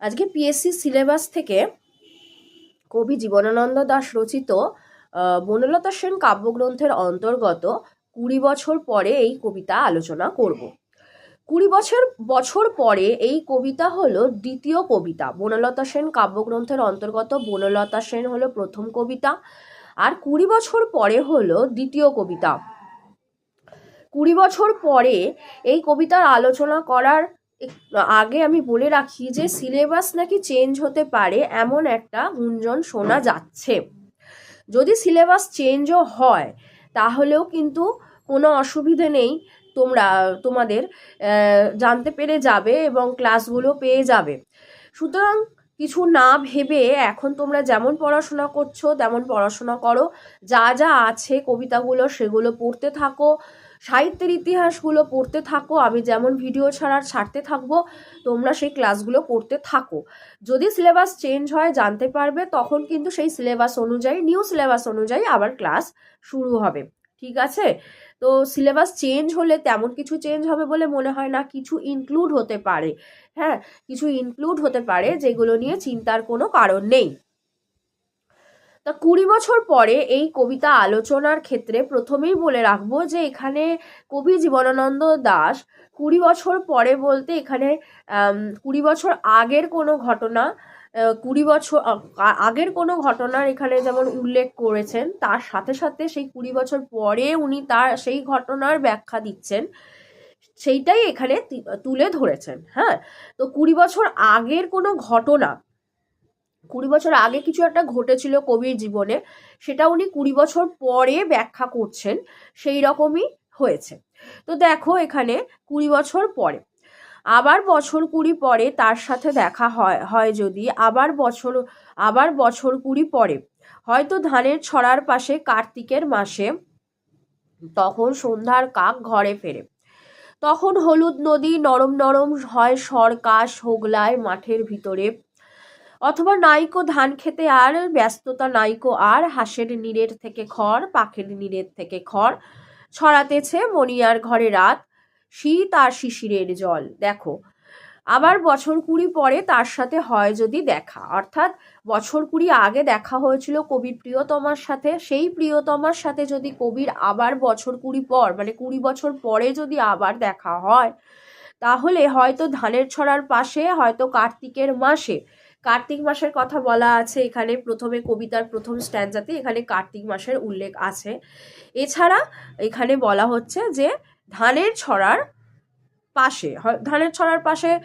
আজকে PSC syllabus থেকে কবি জীবনানন্দ দাশ রচিত বনলতা সেন কাব্যগ্রন্থের অন্তর্গত 20 বছর পরে এই কবিতা আলোচনা করব। 20 বছর পরে এই কবিতা হলো দ্বিতীয় কবিতা। বনলতা সেন কাব্যগ্রন্থের অন্তর্গত বনলতা সেন হলো প্রথম কবিতা, আর 20 বছর পরে হলো দ্বিতীয় কবিতা। 20 বছর পরে এই কবিতার আলোচনা করার আগে আমি বলে রাখি যে সিলেবাস নাকি চেঞ্জ হতে পারে, এমন একটা গুঞ্জন শোনা যাচ্ছে। যদি সিলেবাস চেঞ্জও হয় তাহলেও কিন্তু কোনো অসুবিধে নেই, তোমাদের জানতে পেরে যাবে এবং ক্লাসগুলো পেয়ে যাবে। সুতরাং কিছু না ভেবে এখন তোমরা যেমন পড়াশোনা করছো তেমন পড়াশোনা করো, যা যা আছে কবিতাগুলো সেগুলো পড়তে থাকো, সাহিত্যের ইতিহাসগুলো পড়তে থাকো। আমি যেমন ভিডিও ছাড়তে থাকবো, তোমরা সেই ক্লাসগুলো করতে থাকো। যদি সিলেবাস চেঞ্জ হয় জানতে পারবে, তখন কিন্তু সেই সিলেবাস অনুযায়ী নিউ সিলেবাস অনুযায়ী আবার ক্লাস শুরু হবে। ঠিক আছে? তো সিলেবাস চেঞ্জ হলে তেমন কিছু চেঞ্জ হবে বলে মনে হয় না, কিছু ইনক্লুড হতে পারে। হ্যাঁ, কিছু ইনক্লুড হতে পারে যেগুলো নিয়ে চিন্তার কোনো কারণ নেই। তা 20 বছর পরে এই কবিতা আলোচনার ক্ষেত্রে প্রথমেই বলে রাখবো যে এখানে কবি জীবনানন্দ দাশ 20 বছর পরে বলতে এখানে 20 বছর আগের কোনো ঘটনা, 20 বছর আগের কোনো ঘটনার এখানে যেমন উল্লেখ করেছেন, তার সাথে সাথে সেই 20 বছর পরে উনি তার সেই ঘটনার ব্যাখ্যা দিচ্ছেন, সেইটাই এখানে তুলে ধরেছেন। হ্যাঁ, তো 20 বছর আগের কোনো ঘটনা, 20 বছর আগে কিছু একটা ঘটেছিল কবির জীবনে, সেটা উনি 20 বছর পরে ব্যাখ্যা করছেন, সেই রকমই হয়েছে। তো দেখো এখানে 20 বছর পরে, আবার বছর 20 পরে তার সাথে দেখা হয় যদি আবার বছর 20 পরে, হয়তো ধানের ছড়ার পাশে কার্তিকের মাসে, তখন সন্ধ্যার কাক ঘরে ফেরে, তখন হলুদ নদী নরম নরম হয় সরকাশ হোগলায় মাঠের ভিতরে, অথবা নাইকো ধান খেতে আর ব্যস্ততা নাইকো আর, হাঁসের নীড়ের থেকে খড় পাখির নীড়ের থেকে খড়, ছড়াতেছে মনিয়ার ঘরে রাত, শীত আর শিশিরের জল। দেখো, আবার বছর 20 পরে তার সাথে হয় যদি দেখা, অর্থাৎ বছর 20 আগে দেখা হয়েছিল কবির প্রিয়তমার সাথে, সেই প্রিয়তমার সাথে যদি কবির আবার বছর 20 পর মানে 20 বছর পরে যদি আবার দেখা হয়, তাহলে হয়তো ধানের ছড়ার পাশে, হয়তো কার্তিকের মাসে, কার্তিক মাসের কথা বলা আছে এখানে প্রথমে, কবিতার প্রথম স্ট্যান্জাতে এখানে কার্তিক মাসের উল্লেখ আছে। এছাড়া এখানে বলা হচ্ছে যে ধানের ছড়ার পাশে, ধানের ছড়ার পাশে